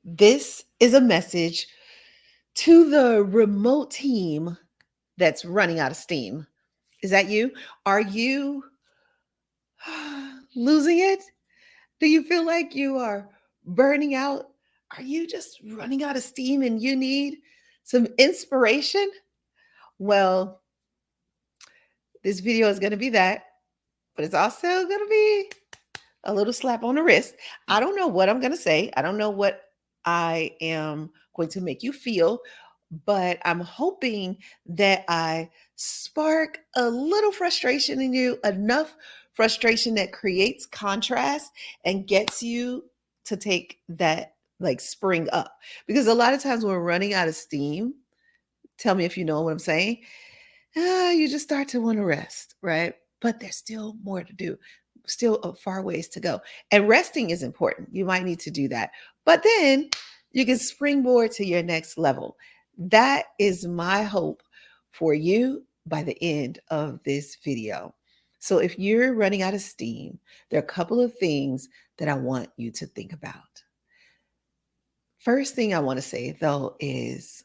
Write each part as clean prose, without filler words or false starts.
This is a message to the remote team that's running out of steam. Is that you? Are you losing it? Do you feel like you are burning out? Are you just running out of steam and you need some inspiration? Well, this video is going to be that, but it's also going to be a little slap on the wrist. I don't know what I'm going to say. I don't know what I am going to make you feel, but I'm hoping that I spark a little frustration in you, enough frustration that creates contrast and gets you to take that like spring up. Because a lot of times when we're running out of steam, tell me if you know what I'm saying, you just start to want to rest, right? But there's still more to do, still a far ways to go. And resting is important. You might need to do that. But then you can springboard to your next level. That is my hope for you by the end of this video. So if you're running out of steam, there are a couple of things that I want you to think about. First thing I want to say though is,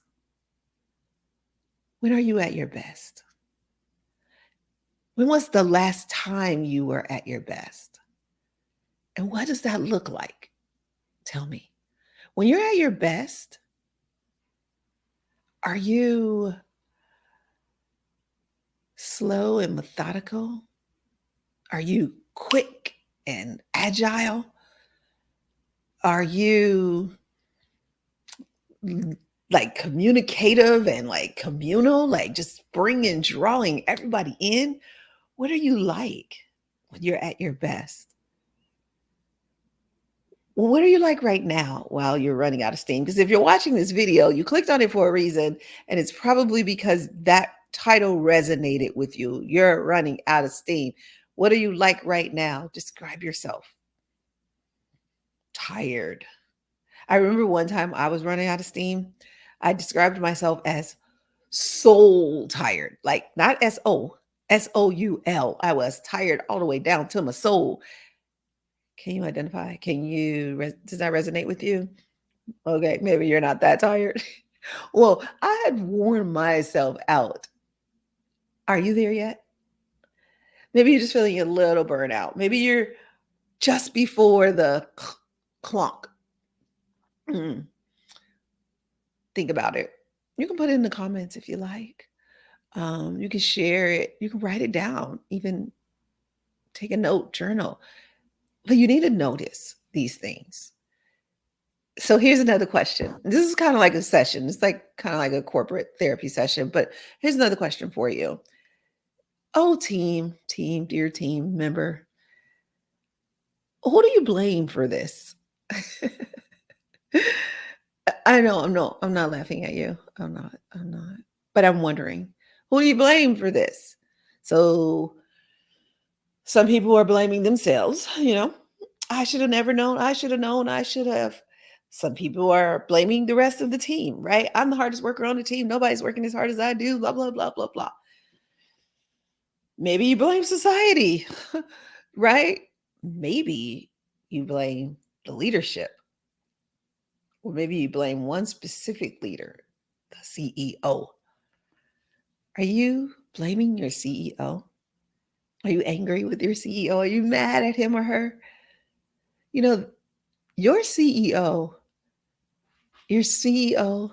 when are you at your best? When was the last time you were at your best? And what does that look like? Tell me. When you're at your best, are you slow and methodical? Are you quick and agile? Are you like communicative and like communal, like just bringing, drawing everybody in? What are you like when you're at your best? Well, what are you like right now while you're running out of steam? Because if you're watching this video, you clicked on it for a reason, and it's probably because that title resonated with you. You're running out of steam. What are you like right now? Describe yourself. Tired. I remember one time I was running out of steam. I described myself as soul tired, like not SOUL. I was tired all the way down to my soul. Can you identify? Does that resonate with you? Okay, maybe you're not that tired. Well, I had worn myself out. Are you there yet? Maybe you're just feeling a little burnout. Maybe you're just before the clunk. Mm, think about it. You can put it in the comments if you like. You can share it. You can write it down. Even take a note, journal. But you need to notice these things. So here's another question. This is kind of like a session. It's like kind of like a corporate therapy session. But here's another question for you. Oh, dear team member, who do you blame for this? I know, I'm not laughing at you. I'm not. But I'm wondering, who do you blame for this? So some people are blaming themselves, I should have never known. I should have known. I should have. Some people are blaming the rest of the team, right? I'm the hardest worker on the team. Nobody's working as hard as I do, blah, blah, blah, blah, blah. Maybe you blame society, right? Maybe you blame the leadership, or maybe you blame one specific leader, the CEO. Are you blaming your CEO? Are you angry with your CEO? Are you mad at him or her? You know, your CEO, your CEO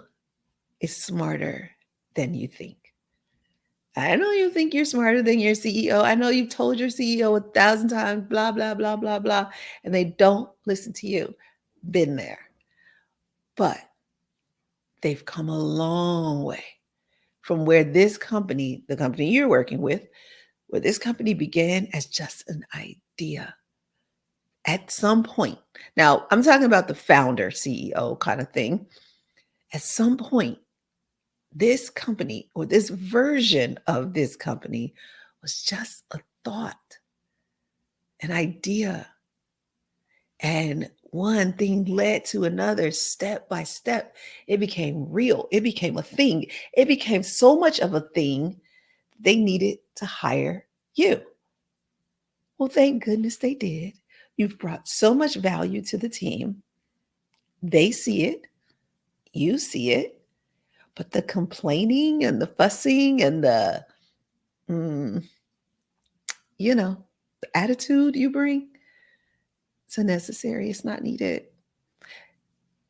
is smarter than you think. I know you think you're smarter than your CEO. I know you've told your CEO 1,000 times, blah, blah, blah, blah, blah, and they don't listen to you. Been there. But they've come a long way from where this company, the company you're working with, where this company began as just an idea at some point. Now, I'm talking about the founder, CEO kind of thing. At some point, this company or this version of this company was just a thought, an idea. And one thing led to another, step by step. It became real. It became a thing. It became so much of a thing, they needed to hire you. Well, thank goodness they did. You've brought so much value to the team. They see it, you see it, but the complaining and the fussing and mm, you know, the attitude you bring, it's unnecessary. It's not needed.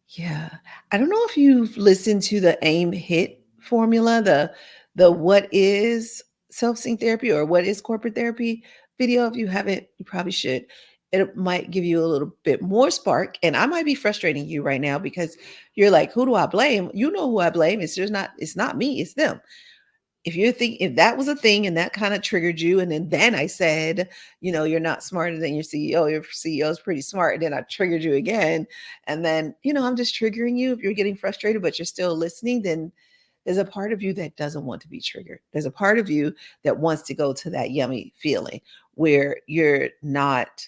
Yeah. I don't know if you've listened to the AIM HIT formula, the what is self-sync therapy or what is corporate therapy video. If you haven't, you probably should. It might give you a little bit more spark. And I might be frustrating you right now because you're like, who do I blame? You know who I blame. It's not me, it's them. If that was a thing and that kind of triggered you, and then I said, you're not smarter than your CEO, your CEO is pretty smart, and then I triggered you again, and then I'm just triggering you. If you're getting frustrated but you're still listening, then there's a part of you that doesn't want to be triggered. There's a part of you that wants to go to that yummy feeling where you're not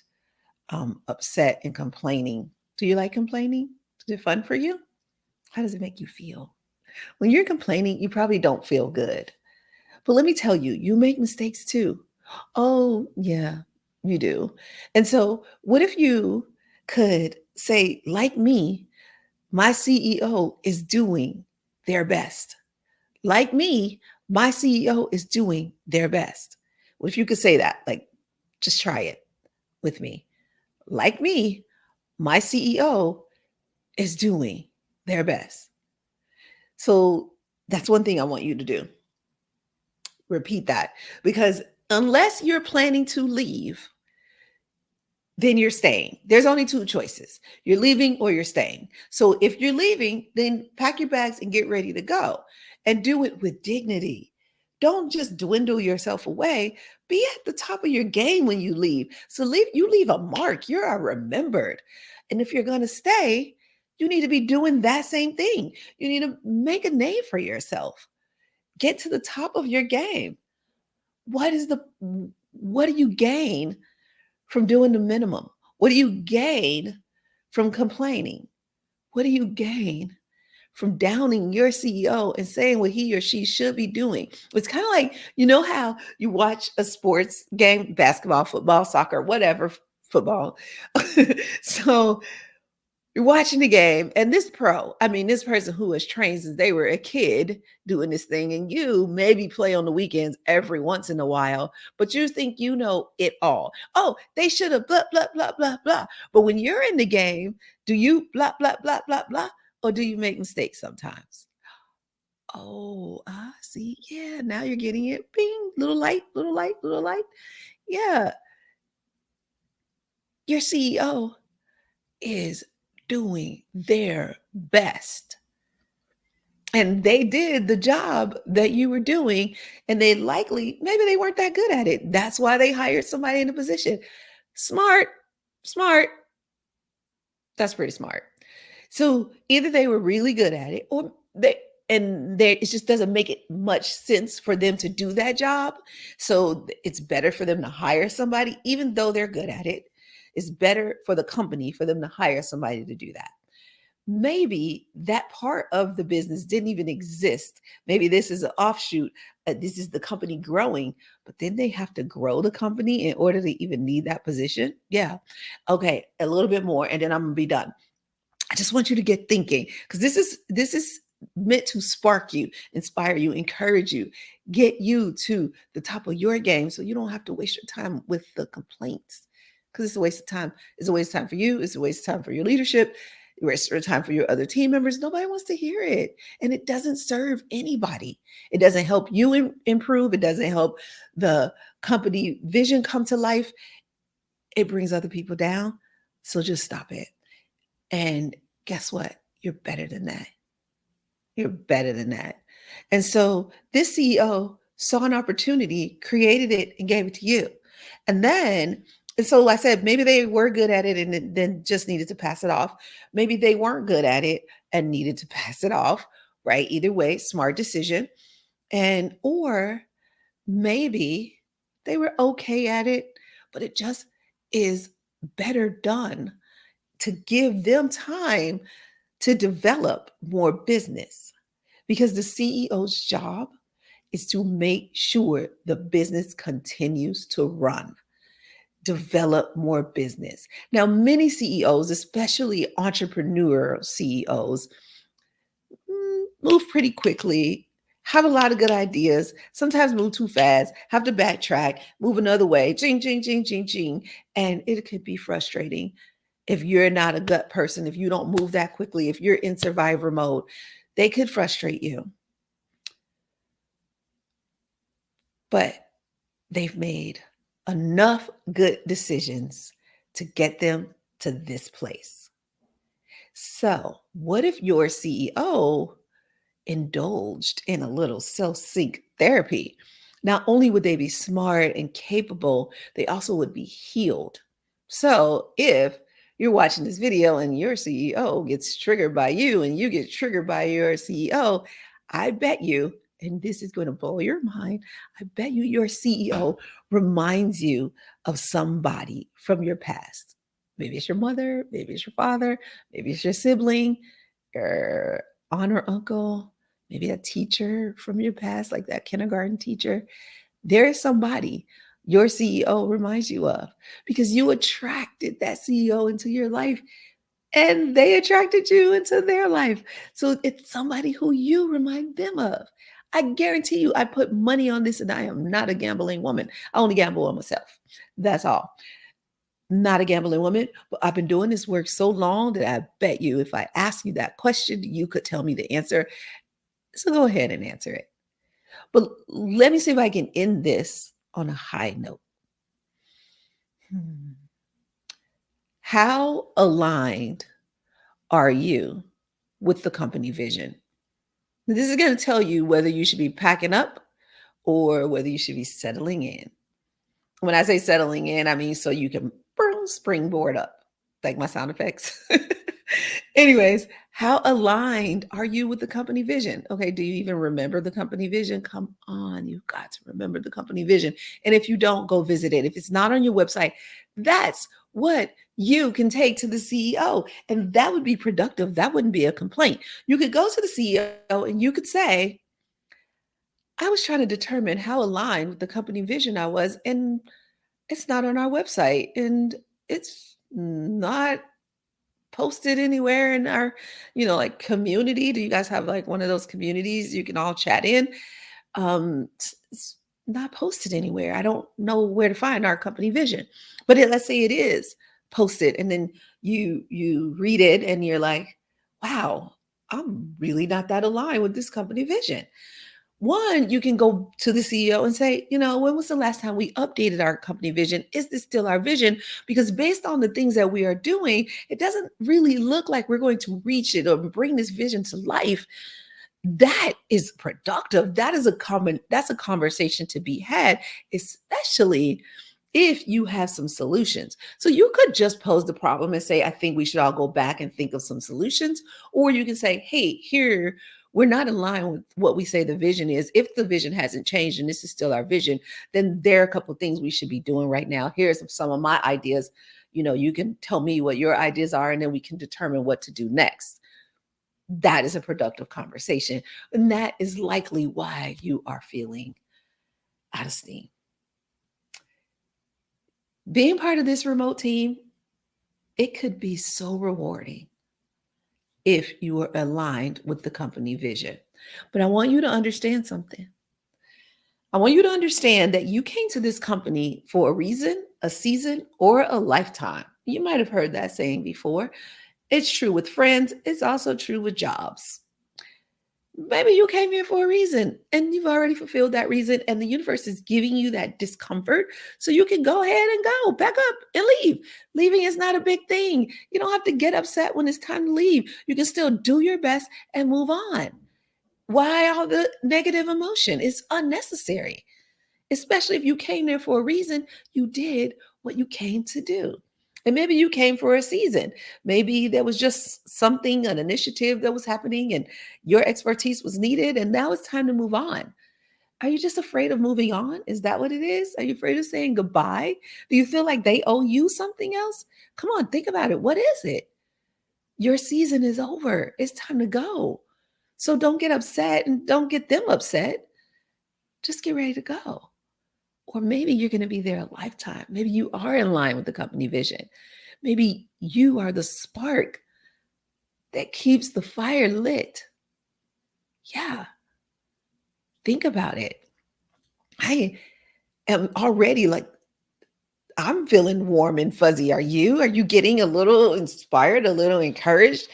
upset and complaining. Do you like complaining? Is it fun for you? How does it make you feel? When you're complaining, you probably don't feel good. But let me tell you, you make mistakes too. Oh, yeah, you do. And so, what if you could say, like me, my CEO is doing their best. Like me, my CEO is doing their best. What if you could say that? Like, just try it with me. Like me, my CEO is doing their best. So, that's one thing I want you to do. Repeat that, because unless you're planning to leave, then you're staying. There's only two choices. You're leaving or you're staying. So if you're leaving, then pack your bags and get ready to go and do it with dignity. Don't just dwindle yourself away. Be at the top of your game when you leave. So you leave a mark. You're a remembered. And if you're going to stay, you need to be doing that same thing. You need to make a name for yourself. Get to the top of your game. What do you gain from doing the minimum? What do you gain from complaining? What do you gain from downing your CEO and saying what he or she should be doing? It's kind of like, how you watch a sports game, basketball, football, soccer, whatever, football. So you're watching the game, and this person who was trained since they were a kid doing this thing, and you maybe play on the weekends every once in a while, but you think you know it all. Oh, they should have blah, blah, blah, blah, blah. But when you're in the game, do you blah, blah, blah, blah, blah, or do you make mistakes sometimes? Oh, I see. Yeah, now you're getting it. Bing, little light, little light, little light. Yeah, your CEO is doing their best. And they did the job that you were doing, and maybe they weren't that good at it. That's why they hired somebody in a position. Smart, smart. That's pretty smart. So either they were really good at it, or it just doesn't make it much sense for them to do that job. So it's better for them to hire somebody, even though they're good at it. It's better for the company for them to hire somebody to do that. Maybe that part of the business didn't even exist. Maybe this is an offshoot. This is the company growing, but then they have to grow the company in order to even need that position. Yeah. Okay. A little bit more, and then I'm going to be done. I just want you to get thinking, because this is meant to spark you, inspire you, encourage you, get you to the top of your game so you don't have to waste your time with the complaints, because it's a waste of time. It's a waste of time for you. It's a waste of time for your leadership. Waste of time for your other team members. Nobody wants to hear it. And it doesn't serve anybody. It doesn't help you improve. It doesn't help the company vision come to life. It brings other people down. So just stop it. And guess what? You're better than that. You're better than that. And so this CEO saw an opportunity, created it, and gave it to you. And so I said, maybe they were good at it and then just needed to pass it off. Maybe they weren't good at it and needed to pass it off, right? Either way, smart decision. Or maybe they were okay at it, but it just is better done to give them time to develop more business, because the CEO's job is to make sure the business continues to run. develop more business. Now, many CEOs, especially entrepreneurial CEOs, move pretty quickly, have a lot of good ideas, sometimes move too fast, have to backtrack, move another way, ching, ching, ching, ching, ching. And it could be frustrating if you're not a gut person, if you don't move that quickly, if you're in survivor mode, they could frustrate you. But they've made enough good decisions to get them to this place. So, what if your CEO indulged in a little self sync therapy? Not only would they be smart and capable, they also would be healed. So, if you're watching this video and your CEO gets triggered by you and you get triggered by your CEO, I bet you, and this is going to blow your mind, I bet you your CEO reminds you of somebody from your past. Maybe it's your mother, maybe it's your father, maybe it's your sibling, your aunt or uncle, maybe a teacher from your past, like that kindergarten teacher. There is somebody your CEO reminds you of because you attracted that CEO into your life and they attracted you into their life. So it's somebody who you remind them of. I guarantee you, I put money on this, and I am not a gambling woman. I only gamble on myself. That's all. Not a gambling woman, but I've been doing this work so long that I bet you if I ask you that question, you could tell me the answer. So go ahead and answer it. But let me see if I can end this on a high note. Hmm. How aligned are you with the company vision? This is going to tell you whether you should be packing up or whether you should be settling in. When I say settling in, I mean so you can springboard up, like my sound effects. Anyways, how aligned are you with the company vision? Okay, do you even remember the company vision? Come on, you've got to remember the company vision. And if you don't, go visit it. If it's not on your website, that's what you can take to the CEO. And that would be productive. That wouldn't be a complaint. You could go to the CEO and you could say, I was trying to determine how aligned with the company vision I was, and it's not on our website, and it's not posted anywhere in our, like community. Do you guys have like one of those communities you can all chat in? It's not posted anywhere. I don't know where to find our company vision. But let's say it is posted, and then you read it and you're like, wow, I'm really not that aligned with this company vision. One, you can go to the CEO and say, when was the last time we updated our company vision? Is this still our vision? Because based on the things that we are doing, it doesn't really look like we're going to reach it or bring this vision to life. That is productive. That's a conversation to be had, especially if you have some solutions. So you could just pose the problem and say, I think we should all go back and think of some solutions. Or you can say, hey, here, we're not in line with what we say the vision is. If the vision hasn't changed and this is still our vision, then there are a couple of things we should be doing right now. Here's some of my ideas. You can tell me what your ideas are, and then we can determine what to do next. That is a productive conversation. And that is likely why you are feeling out of steam. Being part of this remote team, it could be so rewarding if you are aligned with the company vision. But I want you to understand something. I want you to understand that you came to this company for a reason, a season, or a lifetime. You might have heard that saying before. It's true with friends, it's also true with jobs. Maybe you came here for a reason and you've already fulfilled that reason, and the universe is giving you that discomfort so you can go ahead and go back up and leave. Leaving is not a big thing. You don't have to get upset when it's time to leave. You can still do your best and move on. Why all the negative emotion? It's unnecessary, especially if you came there for a reason. You did what you came to do. And maybe you came for a season. Maybe there was just something, an initiative that was happening, and your expertise was needed. And now it's time to move on. Are you just afraid of moving on? Is that what it is? Are you afraid of saying goodbye? Do you feel like they owe you something else? Come on, think about it. What is it? Your season is over. It's time to go. So don't get upset and don't get them upset. Just get ready to go. Or maybe you're going to be there a lifetime. Maybe you are in line with the company vision. Maybe you are the spark that keeps the fire lit. Yeah, think about it. I am already like, I'm feeling warm and fuzzy. Are you? Are you getting a little inspired, a little encouraged,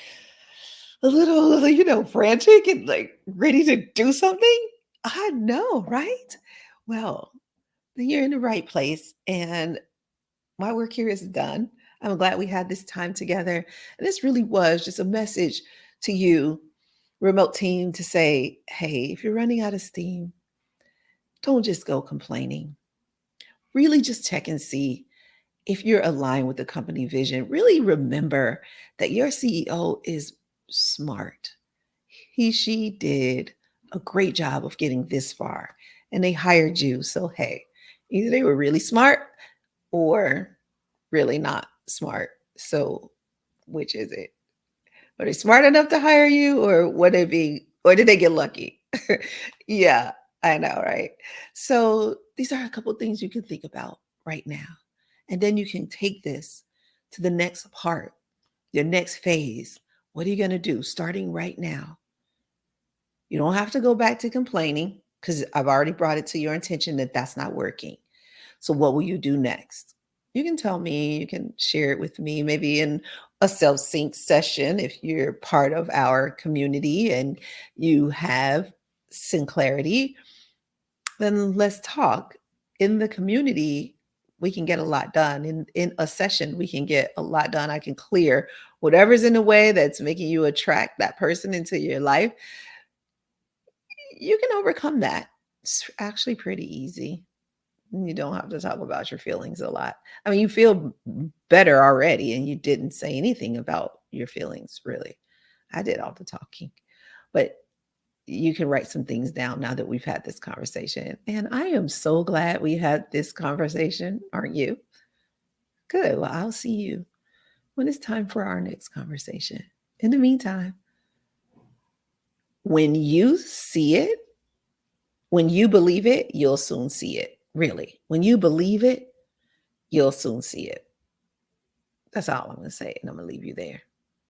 a little, frantic and like ready to do something? I know, right? Well, then you're in the right place. And my work here is done. I'm glad we had this time together. And this really was just a message to you, remote team, to say, hey, if you're running out of steam, don't just go complaining. Really just check and see if you're aligned with the company vision. Really remember that your CEO is smart. She did a great job of getting this far and they hired you. So, hey, either they were really smart or really not smart. So, which is it? Were they smart enough to hire you, or or did they get lucky? Yeah, I know, right? So, these are a couple things you can think about right now. And then you can take this to the next part, your next phase. What are you going to do starting right now? You don't have to go back to complaining because I've already brought it to your attention that that's not working. So, what will you do next? You can tell me, you can share it with me, maybe in a self sync session if you're part of our community and you have Synclarity, then let's talk. In the community, we can get a lot done. In a session, we can get a lot done. I can clear whatever's in the way that's making you attract that person into your life. You can overcome that. It's actually pretty easy. You don't have to talk about your feelings a lot. I mean, you feel better already, and you didn't say anything about your feelings, really. I did all the talking. But you can write some things down now that we've had this conversation. And I am so glad we had this conversation, aren't you? Good. Well, I'll see you when it's time for our next conversation. In the meantime, when you see it, when you believe it, you'll soon see it. Really. When you believe it, you'll soon see it. That's all I'm going to say. And I'm going to leave you there.